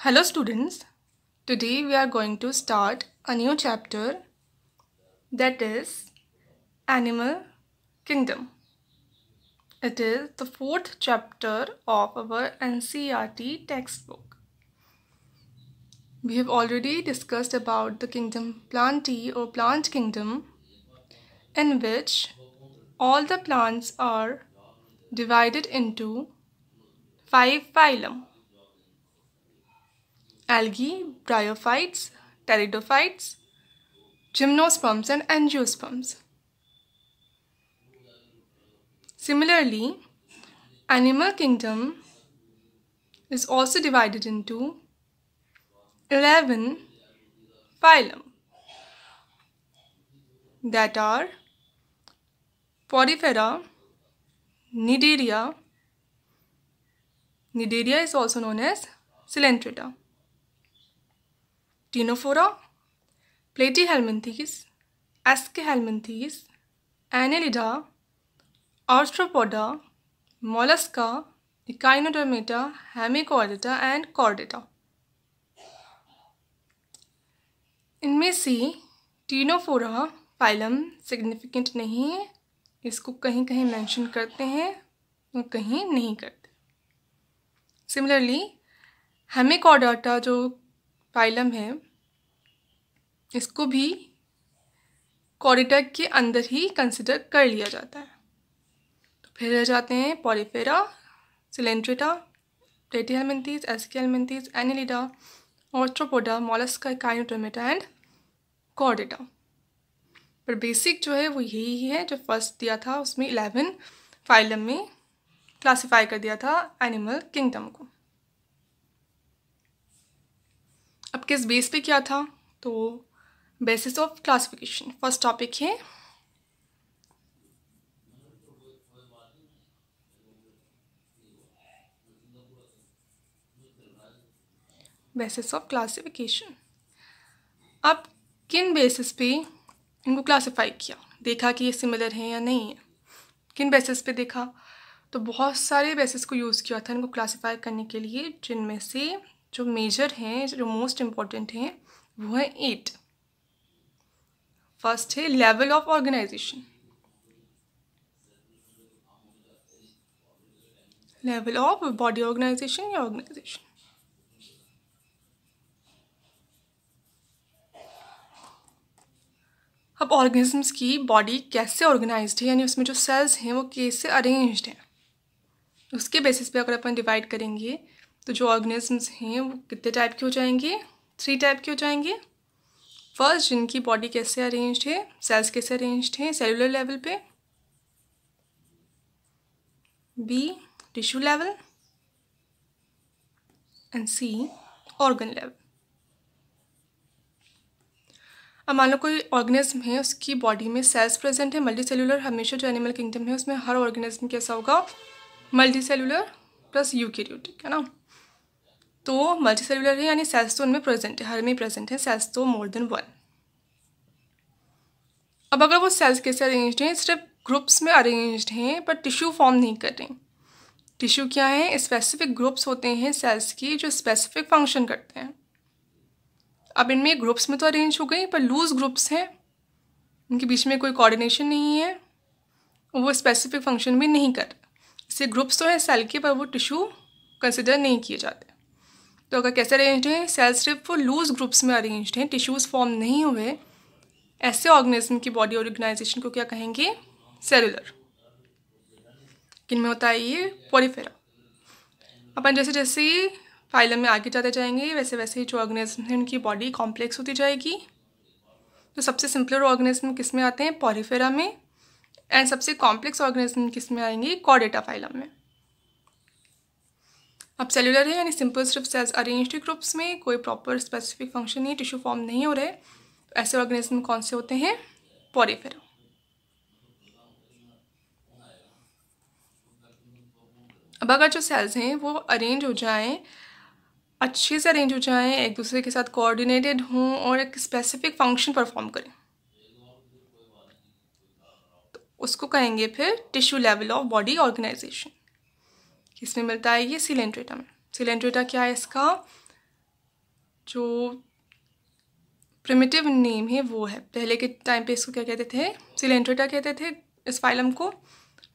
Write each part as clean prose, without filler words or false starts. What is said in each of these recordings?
Hello students, today we are going to start a new chapter, that is Animal Kingdom. It is the fourth chapter of our NCERT textbook. We have already discussed about the kingdom Plantae or plant kingdom, in which all the plants are divided into 5 phylum: algae, bryophytes, pteridophytes, gymnosperms and angiosperms. Similarly, animal kingdom is also divided into 11 phylum, that are Porifera, Cnidaria. Cnidaria is also known as Coelenterata, Ctenophora, Platyhelminthes, Aschelminthes, Annelida, Arthropoda, Mollusca, Echinodermata, Hemichordata and Chordata. इनमें से Ctenophora phylum significant नहीं है, इसको कहीं कहीं mention करते हैं और कहीं नहीं करते. सिमिलरली हेमिकॉर्डाटा जो फाइलम है, इसको भी कॉर्डेटा के अंदर ही कंसिडर कर लिया जाता है. तो फिर रह जाते हैं Porifera, Coelenterata, Platyhelminthes, Aschelminthes, Annelida, Arthropoda, Mollusca, Echinodermata and Chordata. पर बेसिक जो है वो यही है जो फर्स्ट दिया था, उसमें 11 फाइलम में क्लासिफाई कर दिया था एनिमल किंगडम को. अब किस बेस पे क्या था, तो basis of classification first topic है. Basis of classification. अब किन बेसिस पे इनको क्लासिफाई किया, देखा कि ये सिमिलर हैं या नहीं है. किन बेसिस पे देखा, तो बहुत सारे बेसिस को यूज़ किया था इनको क्लासिफाई करने के लिए, जिनमें से जो मेजर हैं, जो मोस्ट इम्पॉर्टेंट हैं, वो है 8. फर्स्ट है level of organisation. Level of body organisation या ऑर्गेनाइजेशन. अब ऑर्गेनिजम्स की बॉडी कैसे ऑर्गेनाइज्ड है, यानी उसमें जो सेल्स हैं वो कैसे अरेंज्ड हैं, उसके बेसिस पे अगर अपन डिवाइड करेंगे तो जो ऑर्गेनिजम्स हैं वो कितने टाइप के हो जाएंगे, 3 टाइप के हो जाएंगे. फर्स्ट, जिनकी बॉडी कैसे अरेंज्ड है, सेल्स कैसे अरेंज्ड हैं सेलुलर लेवल पे. B, tissue level. And C, organ level. अब मान लो कोई ऑर्गेनिज्म है, उसकी बॉडी में सेल्स प्रेजेंट है, मल्टी सेलुलर. हमेशा जो एनिमल किंगडम है उसमें हर ऑर्गेनिज्म कैसा होगा, मल्टी सेलुलर प्लस यूकैरियोटिक, है ना. तो मल्टी सेलुलर है यानी सेल्स तो उनमें प्रेजेंट है, हर में प्रेजेंट है सेल्स तो मोर देन 1. अब अगर वो सेल्स कैसे अरेंज्ड हैं, सिर्फ ग्रुप्स में अरेंज्ड हैं पर टिश्यू फॉर्म नहीं कर रहे. टिश्यू क्या है, स्पेसिफिक ग्रुप्स होते हैं सेल्स की जो स्पेसिफिक फंक्शन करते हैं. अब इनमें ग्रुप्स में तो अरेंज हो गई, पर लूज ग्रुप्स हैं, उनके बीच में कोई कोऑर्डिनेशन नहीं है, वो स्पेसिफिक फंक्शन भी नहीं कर रहे. इससे ग्रुप्स तो हैं सेल के, पर वो टिश्यू कंसिडर नहीं किए जाते. तो अगर कैसे अरेंज्ड हैं, सेल्स सिर्फ वो लूज ग्रुप्स में अरेंज्ड हैं, टिश्यूज़ फॉर्म नहीं हुए, ऐसे ऑर्गेनिज्म की बॉडी ऑर्गेनाइजेशन को क्या कहेंगे, सेलुलर. किन में होता है ये, पोरिफेरा. अपन जैसे जैसे ही फाइलम में आगे जाते जाएंगे वैसे वैसे ही जो ऑर्गेनिज्म है उनकी बॉडी कॉम्प्लेक्स होती जाएगी. तो सबसे सिंपलर ऑर्गेनिज्म किस में आते हैं, पोरिफेरा में. एंड सबसे कॉम्प्लेक्स ऑर्गेनिज्म किस में आएंगे, कॉर्डेटा फाइलम में. अब सेलुलर है यानी सिंपल सिर्फ सेल्स अरेंज्ड ग्रुप्स में, कोई प्रॉपर स्पेसिफिक फंक्शन नहीं, टिश्यू फॉर्म नहीं हो रहे, तो ऐसे ऑर्गेनिज्म कौन से होते हैं, पोरिफेरा. अब अगर जो सेल्स हैं वो अरेंज हो जाएं, अच्छे से अरेंज हो जाएं, एक दूसरे के साथ कोऑर्डिनेटेड हों और एक स्पेसिफिक फंक्शन परफॉर्म करें, तो उसको कहेंगे फिर tissue level of body organisation. किसमें मिलता है ये, सिलेंट्रेटा में. सिलेंट्रेटा क्या है इसका, जो प्रिमिटिव नेम है वो है। पहले के टाइम पे इसको क्या कहते थे, सिलेंट्रेटा कहते थे इस फाइलम को,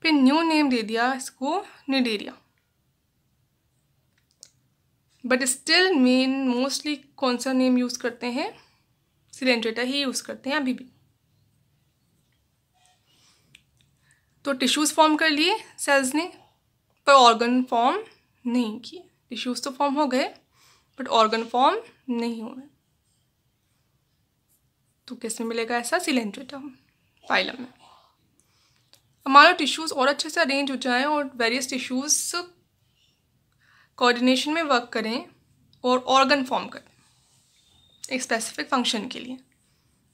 फिर न्यू नेम दे दिया इसको Cnidaria. But still main mostly कौन सा नेम यूज़ करते हैं, सिलेंट्रेटा ही यूज़ करते हैं अभी भी। तो टिश्यूज़ फॉर्म कर लिए सेल्स ने, पर ऑर्गन फॉर्म नहीं किए। टिश्यूज़ तो फॉर्म हो गए बट ऑर्गन फॉर्म नहीं हुए। तो किस में मिलेगा ऐसा, सिलेंट्रेटा फाइलम में। हमारा टिश्यूज़ और अच्छे से अरेंज हो जाएं और वेरियस टिश्यूज़ कोऑर्डिनेशन में वर्क करें और ऑर्गन फॉर्म करें एक स्पेसिफिक फंक्शन के लिए,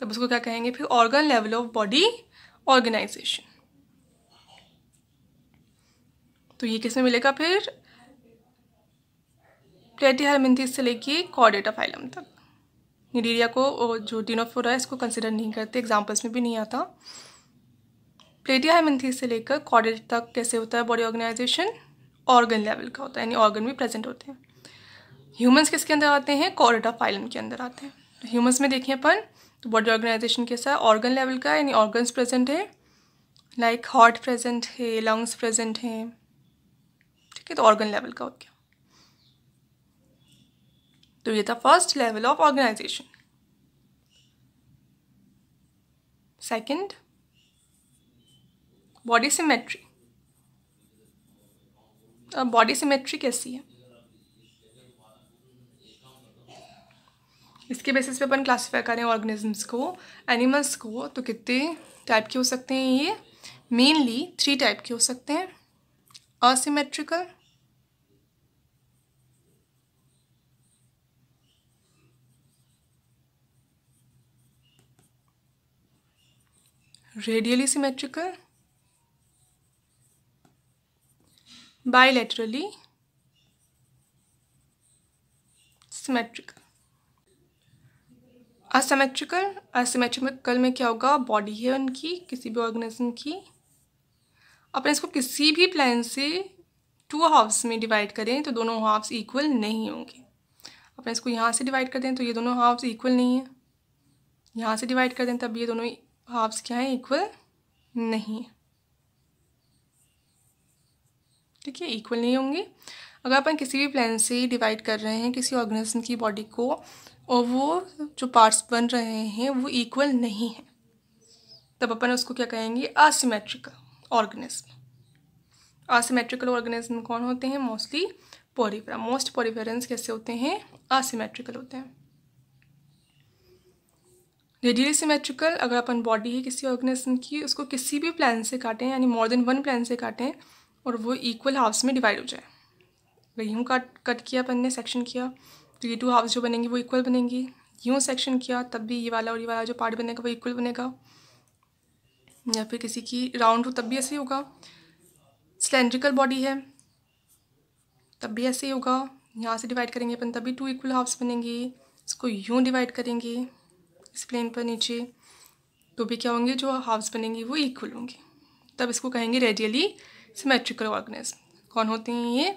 तब उसको क्या कहेंगे फिर, organ level of body organisation. तो ये किस में मिलेगा फिर, प्लेटिहेलमिन्थेस से लेके कॉर्डेटा फाइलम तक। निडेरिया को जो डिनोफोरा है इसको कंसिडर नहीं करते, एग्जाम्पल्स में भी नहीं आता। प्लेटिहेलमिन्थेस से लेकर कॉर्डेटा तक कैसे होता है बॉडी ऑर्गेनाइजेशन, ऑर्गन लेवल का होता है, यानी ऑर्गन भी प्रेजेंट होते हैं। ह्यूमंस किसके अंदर आते हैं, कॉर्डेटा फाइलम के अंदर आते हैं। तो ह्यूमंस में देखें अपन तो बॉडी ऑर्गेनाइजेशन कैसा है, ऑर्गन लेवल का, यानी ऑर्गन्स प्रेजेंट है, लाइक हार्ट प्रेजेंट है, लंग्स प्रेजेंट हैं, ठीक है, तो ऑर्गन लेवल का हो गया। तो ये था first level of organisation. Second, body symmetry. अब बॉडी सिमेट्री कैसी है, इसके बेसिस पे अपन क्लासीफाई करें ऑर्गेनिजम्स को, एनिमल्स को, तो कितने टाइप के हो सकते हैं ये, मेनली 3 टाइप के हो सकते हैं। Asymmetrical, radially symmetrical, bilaterally symmetrical. Asymmetrical में क्या होगा, बॉडी है उनकी किसी भी ऑर्गेनिज्म की, अपन इसको किसी भी प्लेन से 2 हाफ्स में डिवाइड करें तो दोनों हाफ्स इक्वल नहीं होंगे। अपन इसको यहाँ से डिवाइड कर दें तो ये दोनों हाफ्स इक्वल नहीं है, यहाँ से डिवाइड कर दें तब ये दोनों हाफ्स क्या हैं, इक्वल नहीं है, ठीक है, इक्वल नहीं होंगे। अगर अपन किसी भी प्लेन से डिवाइड कर रहे हैं किसी ऑर्गेनिज्म की बॉडी को और वो जो पार्ट्स बन रहे हैं वो इक्वल नहीं है, तब अपन उसको क्या कहेंगे, असिमेट्रिकल ऑर्गेनिज्म। असिमेट्रिकल ऑर्गेनिज्म कौन होते हैं, मोस्टली पोरिफेरा। मोस्ट पोरिफेरेंस कैसे होते हैं, असिमेट्रिकल होते हैं। रेडियली सिमेट्रिकल, अगर अपन बॉडी है किसी ऑर्गेनिज्म की, उसको किसी भी प्लेन से काटें, यानी मोर देन 1 प्लेन से काटें और वो इक्वल हाफ्स में डिवाइड हो जाए। अगर यूँ कट किया अपन ने, सेक्शन किया, तो ये 2 हाफ्स जो बनेंगे वो इक्वल बनेंगी। यूँ सेक्शन किया तब भी ये वाला और ये वाला जो पार्ट बनेगा वो इक्वल बनेगा। या फिर किसी की राउंड हो तब भी ऐसे ही होगा। सिलेंड्रिकल बॉडी है तब भी ऐसे ही होगा। यहाँ से डिवाइड करेंगे अपन तब भी 2 इक्वल हाफ्स बनेंगे। इसको यूँ डिवाइड करेंगे इस प्लेन पर नीचे तो भी क्या होंगे, जो हाफ्स बनेंगे वो इक्वल होंगे, तब इसको कहेंगे रेडियली सिमेट्रिकल ऑर्गेनिज्म। कौन होते हैं ये,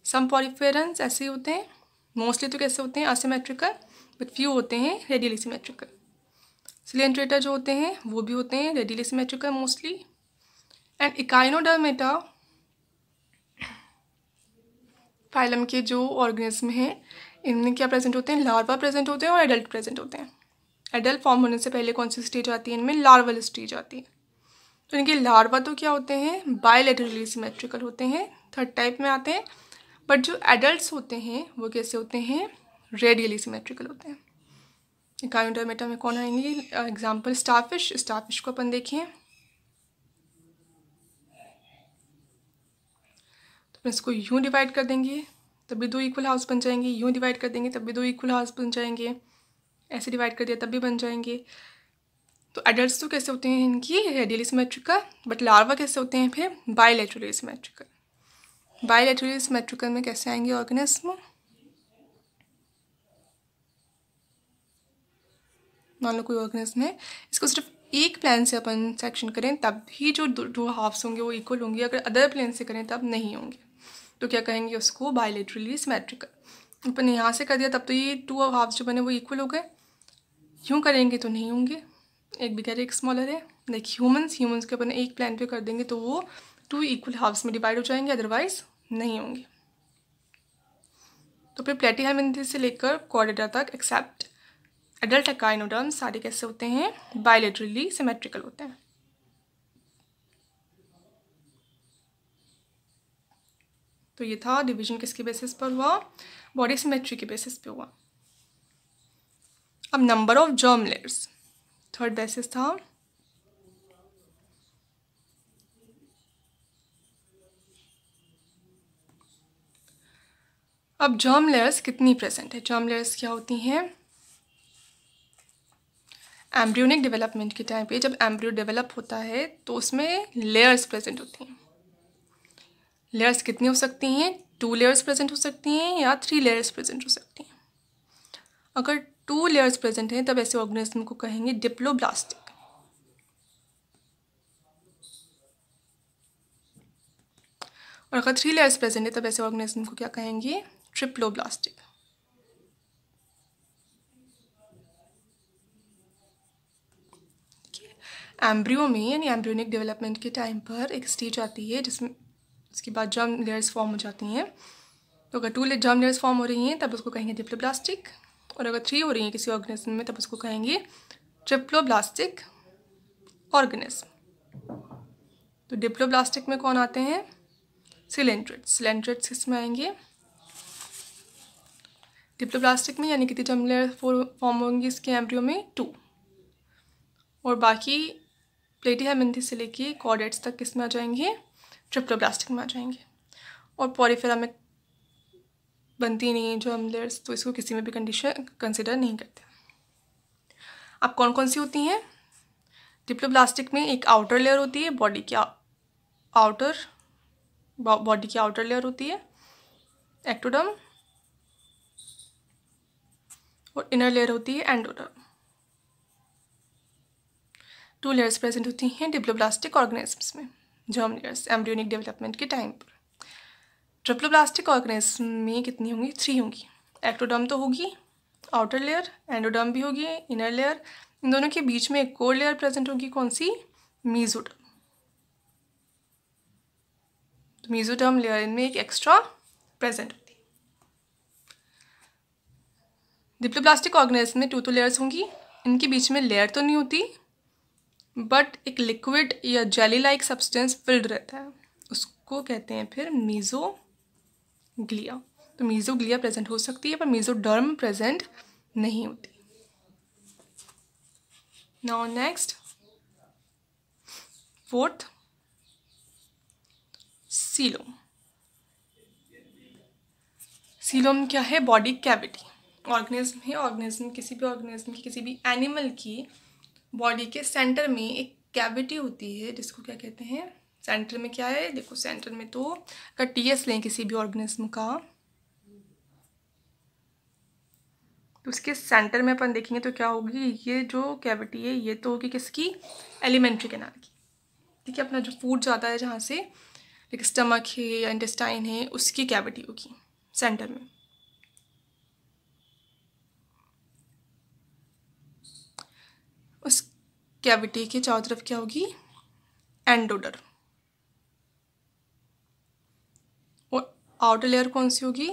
सम पोरिफेरेंस ऐसे होते हैं, मोस्टली तो कैसे होते हैं, असिमेट्रिकल, बट फ्यू होते हैं रेडियली सिमेट्रिकल। सिलेंट्रेटा जो होते हैं वो भी होते हैं radially symmetrical mostly. And Echinodermata phylum के जो ऑर्गेनिज्म हैं इनमें क्या प्रेजेंट होते हैं, लार्वा प्रेजेंट होते हैं और एडल्ट प्रेजेंट होते हैं। एडल्ट फॉर्म होने से पहले कौन सी स्टेज आती है, इनमें लार्वल स्टेज आती है। तो इनके लार्वा तो क्या होते हैं, बायलैटरली सिमेट्रिकल होते हैं, 3rd टाइप में आते हैं। बट जो एडल्ट्स होते हैं वो कैसे होते हैं, रेडियली सिमेट्रिकल होते हैं। इकाइनोडर्मेटा में कौन आएंगे, एग्जाम्पल स्टारफिश। स्टारफिश को अपन देखें तो इसको यूँ डिवाइड कर देंगे तब भी 2 इक्वल हाफ्स बन जाएंगे, यूँ डिवाइड कर देंगे तब भी 2 इक्वल हाफ्स बन जाएंगे, ऐसे डिवाइड कर दिया तब भी बन जाएंगे। तो एडल्ट्स तो कैसे होते हैं इनकी, रेडियली सिमेट्रिकल, बट लार्वा कैसे होते हैं फिर, बायलैटरली सिमेट्रिकल। बायलैटरली सिमेट्रिकल में कैसे आएंगे ऑर्गेनिज्म, मान लो कोई ऑर्गेनिज्म है, इसको सिर्फ एक प्लेन से अपन सेक्शन करें तब ही जो 2 हाफ्स होंगे वो इक्वल होंगे, अगर अदर प्लेन से करें तब नहीं होंगे, तो क्या कहेंगे उसको, बायलैटरली सिमेट्रिकल। अपन ने यहाँ से कर दिया तब तो ये 2 हाफ्स जो बने वो इक्वल हो गए। यूँ करेंगे तो नहीं होंगे, एक बिगर एक स्मॉलर है। लाइक ह्यूमंस के अपन एक प्लान पे कर देंगे तो वो 2 इक्वल हाफ्स में डिवाइड हो जाएंगे, अदरवाइज नहीं होंगे। तो फिर प्लेटिहेल्मिंथेस से लेकर क्वाड्रेटा तक एक्सेप्ट एडल्ट एकाइनोडर्म्स सारे कैसे होते हैं, बायलेटरली सिमेट्रिकल होते हैं। तो ये था डिवीजन किसके बेसिस पर हुआ, बॉडी सिमेट्री के बेसिस पे हुआ। अब number of germ layers third basis था। अब जर्म लेयर्स कितनी प्रेजेंट है, जर्म लेयर्स क्या होती हैं, एम्ब्रियोनिक डेवलपमेंट के टाइम पे जब एम्ब्रियो डेवलप होता है तो उसमें लेयर्स प्रेजेंट होती हैं। लेयर्स कितनी हो सकती हैं, 2 लेयर्स प्रेजेंट हो सकती हैं या 3 लेयर्स प्रेजेंट हो सकती हैं। अगर 2 लेयर्स प्रेजेंट हैं तब ऐसे ऑर्गेनिज्म को कहेंगे डिप्लोब्लास्टिक। और अगर 3 लेयर्स प्रेजेंट है तब ऐसे ऑर्गेनिज्म को क्या कहेंगे, ट्रिप्लोब्लास्टिक। एम्ब्रियो में यानी एम्ब्रियोनिक डेवलपमेंट के टाइम पर एक स्टेज आती है जिसमें उसके बाद जर्म लेयर्स फॉर्म हो जाती हैं। तो अगर 2 जर्म लेयर्स फॉर्म हो रही हैं तब उसको कहेंगे डिप्लोब्लास्टिक, और अगर 3 हो रही हैं किसी ऑर्गेनिज्म में तब उसको कहेंगे ट्रिप्लोब्लास्टिक ऑर्गेनिज्म। तो डिप्लोब्लास्टिक में कौन आते हैं, सिलेंट्रेट्स। सिलेंट्रेट्स किसमें आएंगे, डिप्लोब्लास्टिक में, यानी कितनी जर्म लेयर फॉर्म होंगी इसके एम्ब्रियो में, 2। और बाकी प्लेटिहेल्मिन्थेस से लेके कॉर्डेट्स तक किस में आ जाएंगे, ट्रिप्लोब्लास्टिक में आ जाएंगे। और पॉलीफेरा में बनती नहीं है जर्म लेयर्स, तो इसको किसी में भी कंडीशन कंसिडर नहीं करते। अब कौन कौन सी होती हैं, डिप्लोब्लास्टिक में एक आउटर लेयर होती है, बॉडी की आउटर लेयर होती है एक्टोडर्म, और इनर लेयर होती है एंडोडर्म। 2 लेयर्स प्रेजेंट होती हैं डिप्लोब्लास्टिक ऑर्गेनिज्म्स में, जर्म लेयर्स एम्ब्रियोनिक डेवलपमेंट के टाइम पर। ट्रिप्लोब्लास्टिक ऑर्गेनिज्म में कितनी होंगी, 3 होंगी। एक्टोडर्म तो होगी, आउटर लेयर, एंडोडर्म भी होगी, इनर लेयर। इन दोनों के बीच में एक कोर लेयर प्रेजेंट होगी, कौन सी, मेसोडर्म। तो मेसोडर्म लेयर में एक एक्स्ट्रा प्रेजेंट होती है। डिप्लोब्लास्टिक ऑर्गेनिज्म में 2 लेयर्स होंगी, इनके बीच में लेयर तो नहीं होती बट एक लिक्विड या जेली लाइक सब्सटेंस फिल्ड रहता है, उसको कहते हैं फिर मेसोग्लिया। तो मेसोग्लिया प्रेजेंट हो सकती है पर मेसोडर्म प्रेजेंट नहीं होती। Now next, fourth, coelom. Coelom क्या है, बॉडी कैविटी। ऑर्गेनिज्म है, ऑर्गेनिज्म किसी भी ऑर्गेनिज्म की, किसी भी एनिमल की बॉडी के सेंटर में एक कैविटी होती है जिसको क्या कहते हैं, सेंटर में क्या है, देखो सेंटर में तो अगर टीएस लें किसी भी ऑर्गेनिज्म का तो उसके सेंटर में अपन देखेंगे तो क्या होगी, ये जो कैविटी है ये तो होगी किसकी, एलिमेंट्री कैनाल की। ठीक है, अपना जो फूड जाता है जहाँ से, एक स्टमक है या इंटेस्टाइन है, उसकी कैविटी होगी सेंटर में। उस कैविटी के चारों तरफ क्या होगी, एंडोडर्म। और आउटर लेयर कौन सी होगी,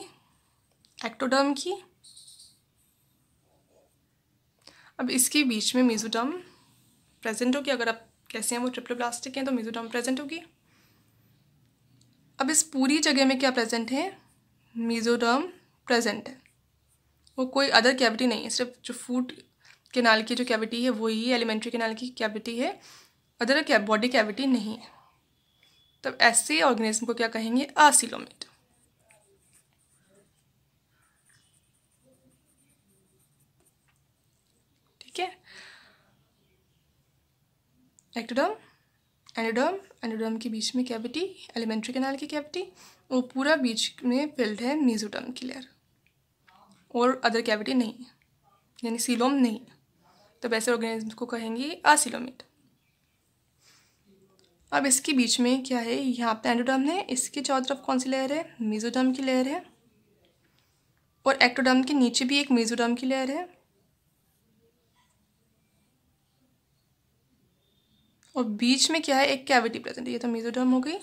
एक्टोडर्म की। अब इसके बीच में मेसोडर्म प्रेजेंट होगी, अगर आप कैसे हैं वो ट्रिप्लोब्लास्टिक हैं तो मेसोडर्म प्रेजेंट होगी। अब इस पूरी जगह में क्या प्रेजेंट है, मेसोडर्म प्रेजेंट है, वो कोई अदर कैविटी नहीं है, सिर्फ जो फूड कैनाल की जो कैविटी है वही एलिमेंट्री कैनाल की कैविटी है, अदर बॉडी कैविटी नहीं है। तब ऐसे ऑर्गेनिज्म को क्या कहेंगे, असीलोमेट। ठीक है, एक्टोडर्म, एंडोडर्म के बीच में कैविटी, एलिमेंट्री कैनाल की कैविटी, वो पूरा बीच में फिल्ड है मेसोडर्म की लेयर, और अदर कैविटी नहीं है, यानी सीलोम नहीं है। तब ऐसे ऑर्गेनिज्म को कहेंगे असीलोमेट। अब इसके बीच में क्या है, यहाँ पे एंडोडर्म है, इसके चारों तरफ कौन सी लेयर है, मेसोडर्म की लेयर है, और एक्टोडर्म के नीचे भी एक मेसोडर्म की लेयर है, और बीच में क्या है, एक कैविटी प्रेजेंट है। ये तो मेसोडर्म हो गई,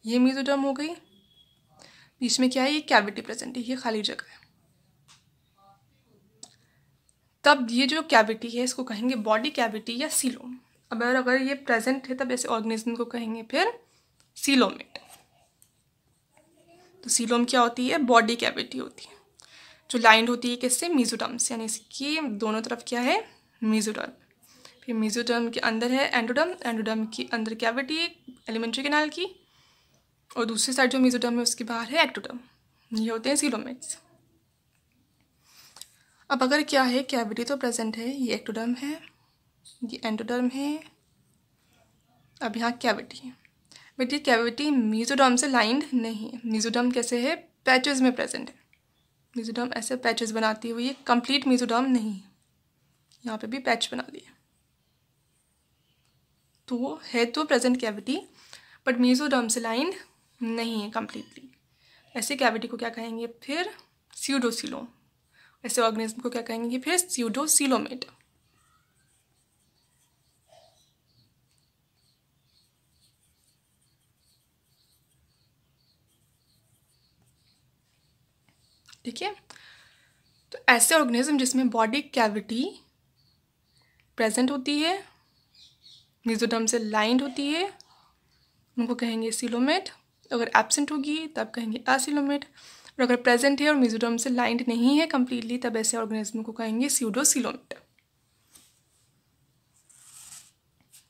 ये मेसोडर्म हो गई, बीच में क्या है, ये कैविटी प्रेजेंट है, ये खाली जगह है। तब ये जो कैविटी है इसको कहेंगे बॉडी कैविटी या सीलोम। अब अगर ये प्रेजेंट है तब ऐसे ऑर्गेनिज्म को कहेंगे फिर सीलोमेट। तो सीलोम क्या होती है, बॉडी कैविटी होती है जो लाइंड होती है किससे, मेसोडर्म से, यानी इसकी दोनों तरफ क्या है, मेसोडर्म। फिर मेसोडर्म के अंदर है एंडोडर्म, एंडोडर्म के अंदर कैविटी है एलिमेंट्री कैनाल की, और दूसरी साइड जो मेसोडर्म है उसके बाहर है एक्टोडर्म। ये होते हैं सीलोमेट्स। अब अगर क्या है, कैविटी तो प्रेजेंट है, ये एक्टोडर्म है, ये एंडोडर्म है, अब यहाँ कैविटी है, बट ये कैविटी मेसोडर्म से लाइंड नहीं है। मेसोडर्म कैसे है, पैचेस में प्रेजेंट है। मेसोडर्म ऐसे पैचेस बनाती हुई, ये कंप्लीट मेसोडर्म नहीं है, यहाँ पे भी पैच बना दिए। तो है तो प्रेजेंट कैविटी, बट मेसोडर्म से लाइंड नहीं है कंप्लीटली। ऐसे कैविटी को क्या कहेंगे फिर, स्यूडोसीलोम। ऐसे ऑर्गेनिज्म को क्या कहेंगे फिर, स्यूडोसीलोमेट। ठीक है, तो ऐसे ऑर्गेनिज्म जिसमें बॉडी कैविटी प्रेजेंट होती है, मेसोडर्म से लाइंड होती है, उनको कहेंगे सीलोमेट। अगर एब्सेंट होगी तब कहेंगे असीलोमेट, और अगर प्रेजेंट है और मेसोडर्म से लाइंड नहीं है कंप्लीटली तब ऐसे ऑर्गेनिज्म को कहेंगे स्यूडोसीलोमेट।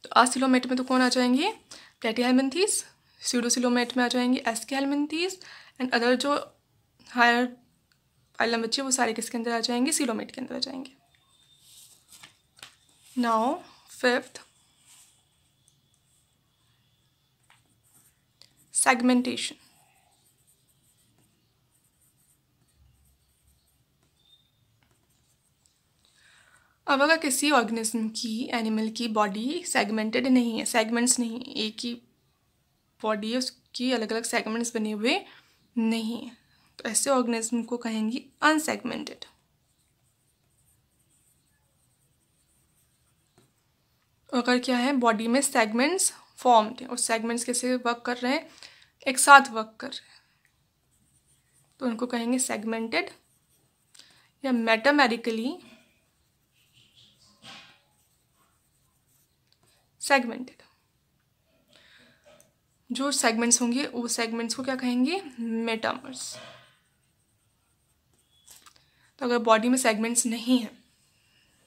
तो असीलोमेट में तो कौन आ जाएंगे, प्लेटीहेल्मिन्थीज। स्यूडोसीलोमेट में आ जाएंगे एस्केहेल्मिन्थीज, एंड अदर जो हायर फाइलम बच्चे वो सारे किसके अंदर आ जाएंगे, सीलोमेट के अंदर आ जाएंगे। Now fifth, segmentation. अब अगर किसी ऑर्गेनिज्म की, एनिमल की बॉडी सेगमेंटेड नहीं है, सेगमेंट्स नहीं है, एक ही बॉडी है उसकी अलग अलग सेगमेंट्स बने हुए नहीं है, तो ऐसे ऑर्गेनिज्म को कहेंगे अनसेगमेंटेड। अगर क्या है, बॉडी में सेगमेंट्स फॉर्म्ड है और सेगमेंट्स कैसे वर्क कर रहे हैं, एक साथ वर्क कर रहे हैं, तो उनको कहेंगे सेगमेंटेड या मेटामेरिकली सेगमेंटेड। जो सेगमेंट्स होंगे वो सेगमेंट्स को क्या कहेंगे, मेटामर्स। तो अगर बॉडी में सेगमेंट्स नहीं है,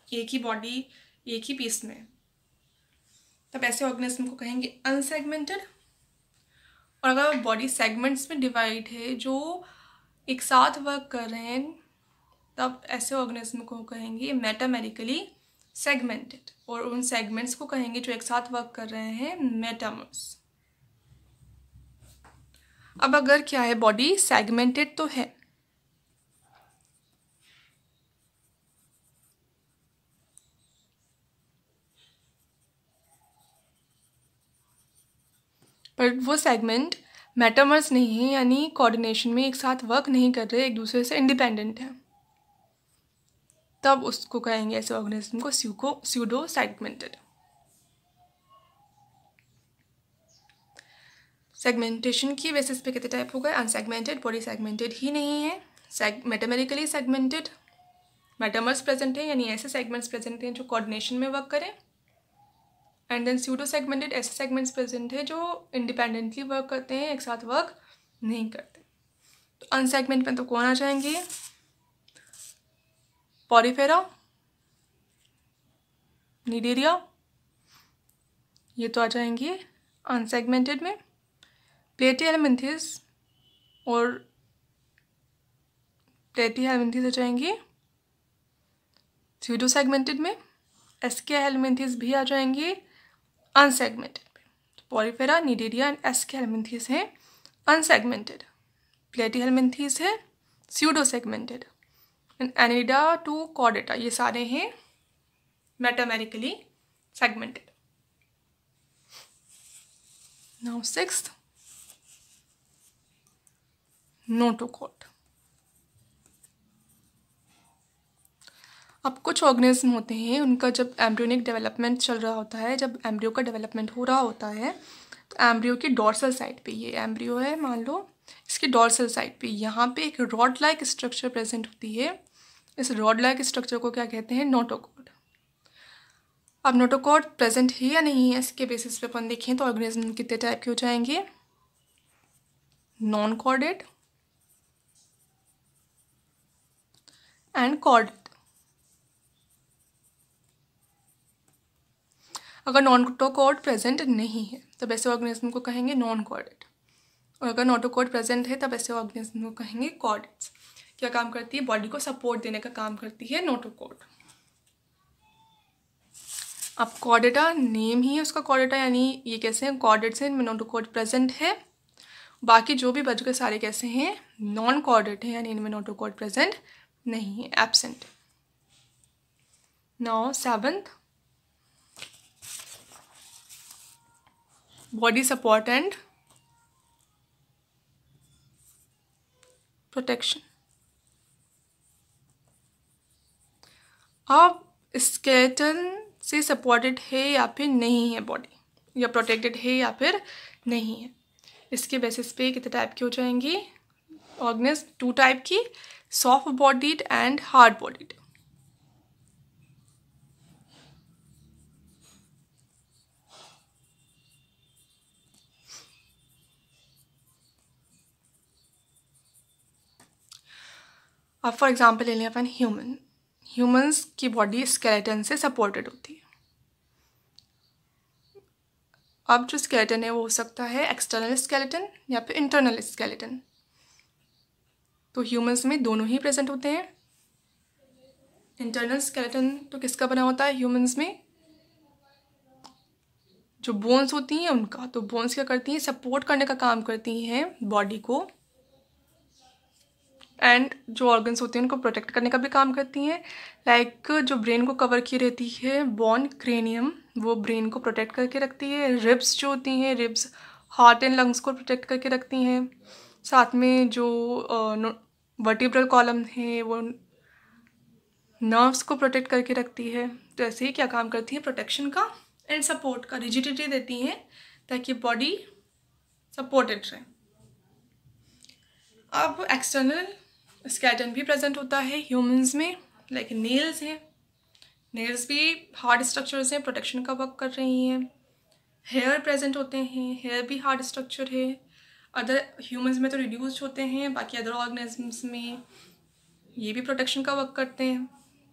एक ही बॉडी एक ही पीस में, तब ऐसे ऑर्गेनिज्म को कहेंगे अनसेगमेंटेड। और अगर बॉडी सेगमेंट्स में डिवाइड है जो एक साथ वर्क कर रहे हैं, तब ऐसे ऑर्गेनिज्म को कहेंगे मेटामेरिकली सेगमेंटेड, और उन सेगमेंट्स को कहेंगे जो एक साथ वर्क कर रहे हैं, मेटामर्स। अब अगर क्या है, बॉडी सेगमेंटेड तो है, पर वो सेगमेंट मेटामर्स नहीं है, यानी कोऑर्डिनेशन में एक साथ वर्क नहीं कर रहे, एक दूसरे से इंडिपेंडेंट है, तब उसको कहेंगे ऐसे ऑर्गेनिज्म को स्यूडो सेगमेंटेड। सेगमेंटेशन की बेसिस पे कितने टाइप हो गए, अनसेगमेंटेड, बॉडी सेगमेंटेड ही नहीं है, मेटामेरिकली सेगमेंटेड, मेटामर्स प्रेजेंट है, यानी ऐसे सेगमेंट्स प्रेजेंट हैं जो कोऑर्डिनेशन में वर्क करें, एंड देन स्यूडो सेगमेंटेड, ऐसे सेगमेंट्स प्रेजेंट है जो इंडिपेंडेंटली वर्क करते हैं, एक साथ वर्क नहीं करते। तो अनसेगमेंट में तो कौन आ जाएंगे, पॉरीफेरा, निडेरिया, ये तो आ जाएंगे अनसेगमेंटेड में। प्लेटीहेल्मिन्थेस और प्लेटीहेल्मिन्थेस आ जाएंगे स्यूडो सेगमेंटेड में। एस्केहेल्मिन्थेस भी आ जाएंगे अनसेगमेंटेड में। पॉरीफेरा, निडेरिया एंड एस्केहेल्मिन्थेस हैं अनसेगमेंटेड, प्लेटीहेल्मिन्थेस है pseudo segmented, and Annelida to Chordata ये सारे हैं metamerically segmented. Now sixth, notochord. अब कुछ ऑर्गेनिज्म होते हैं, उनका जब एम्ब्रियोनिक डेवलपमेंट चल रहा होता है, जब एम्ब्रियो का डेवलपमेंट हो रहा होता है, तो एम्ब्रियो की डॉर्सल साइड पे, ये एम्ब्रियो है मान लो, इसकी डॉर्सल साइड पे यहाँ पे एक रॉड लाइक स्ट्रक्चर प्रेजेंट होती है। इस रॉड लाइक स्ट्रक्चर को क्या कहते हैं? नोटोकॉट। अब नोटोकॉट प्रेजेंट है या नहीं है, इसके बेसिस पे अपन देखें तो ऑर्गेनिज्म कितने टाइप के हो जाएंगे? Non corded and corded. अगर नोटोकॉट प्रेजेंट नहीं है तब ऐसे ऑर्गेनिज्म को कहेंगे नॉन कॉर्डेड, और अगर नोटोकॉट प्रेजेंट है तब ऐसे ऑर्गेनिज्म को कहेंगे कॉर्डेड्स। क्या काम करती है? बॉडी को सपोर्ट देने का काम करती है नोटोकॉट। अब कॉर्डेटा नेम ही है उसका, कॉर्डेटा यानी ये कैसे हैं? कॉर्डेट्स हैं, इनमें नोटोकॉट प्रेजेंट है। बाकी जो भी बच गए सारे कैसे हैं? नॉन कॉर्डेट हैं, यानी इनमें नोटोकॉट प्रेजेंट नहीं है, absent. Now 7th, body support and protection. अब स्केलेटन से सपोर्टेड है या फिर नहीं है बॉडी, या प्रोटेक्टेड है या फिर नहीं है, इसके बेसिस पे कितने टाइप की हो जाएंगी ऑर्गेनिज्म? 2 टाइप की, soft bodied and hard bodied. अब फॉर एग्जांपल ले लें अपन ह्यूमंस की बॉडी स्केलेटन से सपोर्टेड होती है। अब जो स्केलेटन है वो हो सकता है एक्सटर्नल स्केलेटन या फिर इंटरनल स्केलेटन। तो ह्यूमंस में दोनों ही प्रेजेंट होते हैं। इंटरनल स्केलेटन तो किसका बना होता है ह्यूमंस में? जो बोन्स होती हैं उनका। तो बोन्स क्या करती हैं? सपोर्ट करने का काम करती हैं बॉडी को, एंड जो ऑर्गन्स होते हैं उनको प्रोटेक्ट करने का भी काम करती हैं। लाइक जो ब्रेन को कवर की रहती है बोन, क्रेनियम, वो ब्रेन को प्रोटेक्ट करके रखती है। रिब्स जो होती हैं, रिब्स हार्ट एंड लंग्स को प्रोटेक्ट करके रखती हैं। साथ में जो वर्टिब्रल कॉलम है वो नर्व्स को प्रोटेक्ट करके रखती है। तो ऐसे ही क्या काम करती है? प्रोटेक्शन का एंड सपोर्ट का, रिजिडिटी देती हैं ताकि बॉडी सपोर्टेड रहे। अब एक्सटर्नल स्केलेटन भी प्रेजेंट होता है ह्यूमंस में, लाइक नेल्स हैं। नेल्स भी हार्ड स्ट्रक्चर्स हैं, प्रोटेक्शन का वर्क कर रही हैं। हेयर प्रेजेंट होते हैं, हेयर भी हार्ड स्ट्रक्चर है। अदर ह्यूमंस में तो रिड्यूस्ड होते हैं, बाकी अदर ऑर्गेनिजम्स में ये भी प्रोटेक्शन का वर्क करते हैं।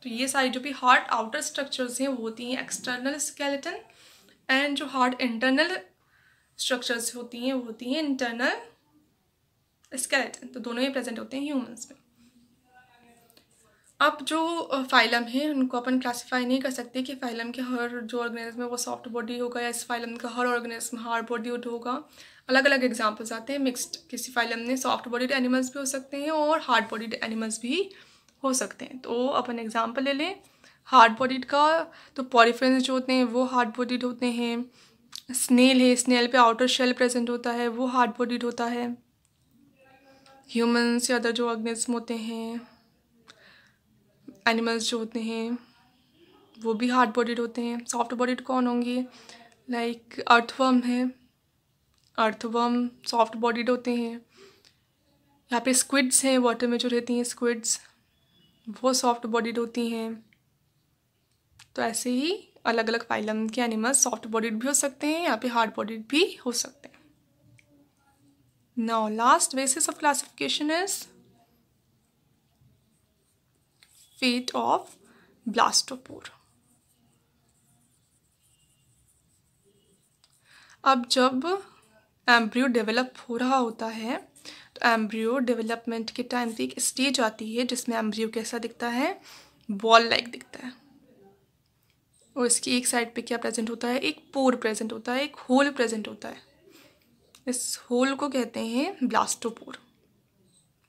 तो ये सारी जो भी हार्ड आउटर स्ट्रक्चर्स हैं वो होती हैं एक्सटर्नल स्केलेटन, एंड जो हार्ड इंटरनल स्ट्रक्चर्स होती हैं वो होती हैं इंटरनल स्केलेटन। तो दोनों ही प्रेजेंट होते हैं ह्यूमंस में। अब जो फाइलम है उनको अपन क्लासीफाई नहीं कर सकते कि फाइलम के हर जो ऑर्गेनिज्म है वो सॉफ्ट बॉडी होगा या इस फाइलम का हर ऑर्गेनिज्म हार्ड बॉडीड होगा। अलग अलग एग्जांपल्स आते हैं मिक्स्ड। किसी फाइलम में सॉफ्ट बॉडीड एनिमल्स भी हो सकते हैं और हार्ड बॉडीड एनिमल्स भी हो सकते हैं। तो अपन एग्जाम्पल ले लें हार्ड बॉडीड का, तो पॉलीफेन्स जो होते हैं वो हार्ड बॉडीड होते हैं। स्नेल है, स्नेल पे आउटर शेल प्रेजेंट होता है, वो हार्ड बॉडीड होता है। ह्यूमंस या अदर जो ऑर्गेनिज्म होते हैं, एनिमल्स जो होते हैं वो भी हार्ड बॉडीड होते हैं। सॉफ्ट बॉडीड कौन होंगे? लाइक अर्थवर्म है, अर्थवर्म सॉफ्ट बॉडीड होते हैं। यहाँ पे स्क्विड्स हैं, वाटर में जो रहती हैं स्क्विड्स, वो सॉफ्ट बॉडीड होती हैं। तो ऐसे ही अलग अलग फाइलम के एनिमल्स सॉफ्ट बॉडीड भी हो सकते हैं, यहाँ पे हार्ड बॉडीड भी हो सकते हैं। Now last basis of classification is fate of blastopore. अब जब एम्ब्रियो डेवलप हो रहा होता है तो एम्ब्रियो डेवलपमेंट के टाइम पे एक स्टेज आती है जिसमें एम्ब्रियो कैसा दिखता है? बॉल लाइक दिखता है। और इसकी एक साइड पे क्या प्रेजेंट होता है? एक पोर प्रेजेंट होता है, एक होल प्रेजेंट होता है। इस होल को कहते हैं ब्लास्टोपोर।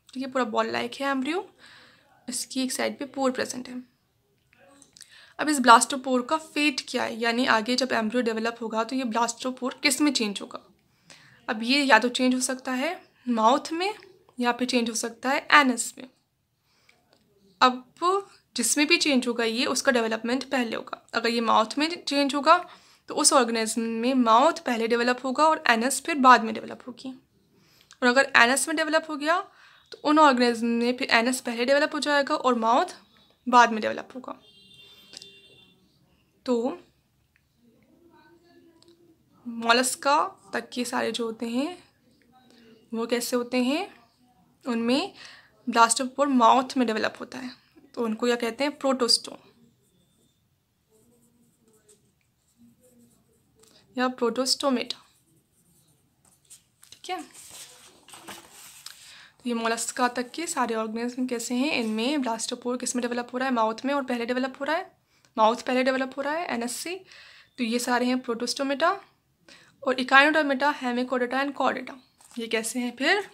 तो ये पूरा बॉल लाइक है एम्ब्रियो, इसकी एक साइड पे पोर प्रेजेंट है। अब इस ब्लास्टोपोर का फेट क्या है, यानी आगे जब एम्ब्रियो डेवलप होगा तो ये ब्लास्टोपोर किस में चेंज होगा? अब ये या तो चेंज हो सकता है माउथ में या फिर चेंज हो सकता है एनएस में। अब जिसमें भी चेंज होगा ये, उसका डेवलपमेंट पहले होगा। अगर ये माउथ में चेंज होगा तो उस ऑर्गेनिज्म में माउथ पहले डेवलप होगा और एनएस फिर बाद में डेवलप होगी। और अगर एनएस में डेवलप हो गया तो उन ऑर्गेनिज्म में फिर एनएस पहले डेवलप हो जाएगा और माउथ बाद में डेवलप होगा। तो मॉलस्का तक के सारे जो होते हैं वो कैसे होते हैं, उनमें ब्लास्टोपोर माउथ में डेवलप होता है, तो उनको क्या कहते हैं, प्रोटोस्टोम या प्रोटोस्टोमेटा। ठीक है, तो ये मोलस्का तक के सारे ऑर्गेनिज्म कैसे हैं, इनमें ब्लास्टोपोर किस में डेवलप हो रहा है, माउथ में, और पहले डेवलप हो रहा है, माउथ पहले डेवलप हो रहा है एनएस से। तो ये सारे हैं प्रोटोस्टोमेटा। और इकाइनोडर्मेटा, हेमिकोडर्टा एंड कॉर्डेटा, ये कैसे हैं फिर,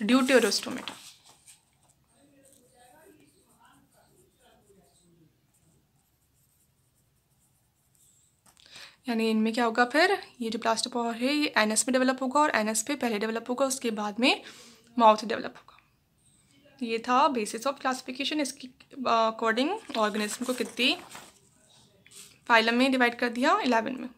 ड्यूटेरोस्टोमेटा। यानी इनमें क्या होगा फिर, ये जो ब्लास्टोपोर है ये एनएस में डेवलप होगा और एनएस पे पहले डेवलप होगा, उसके बाद में माउथ डेवलप होगा। ये था बेसिस ऑफ क्लासिफिकेशन। इसकी अकॉर्डिंग ऑर्गेनिज्म को कितनी फाइलम में डिवाइड कर दिया, 11 में।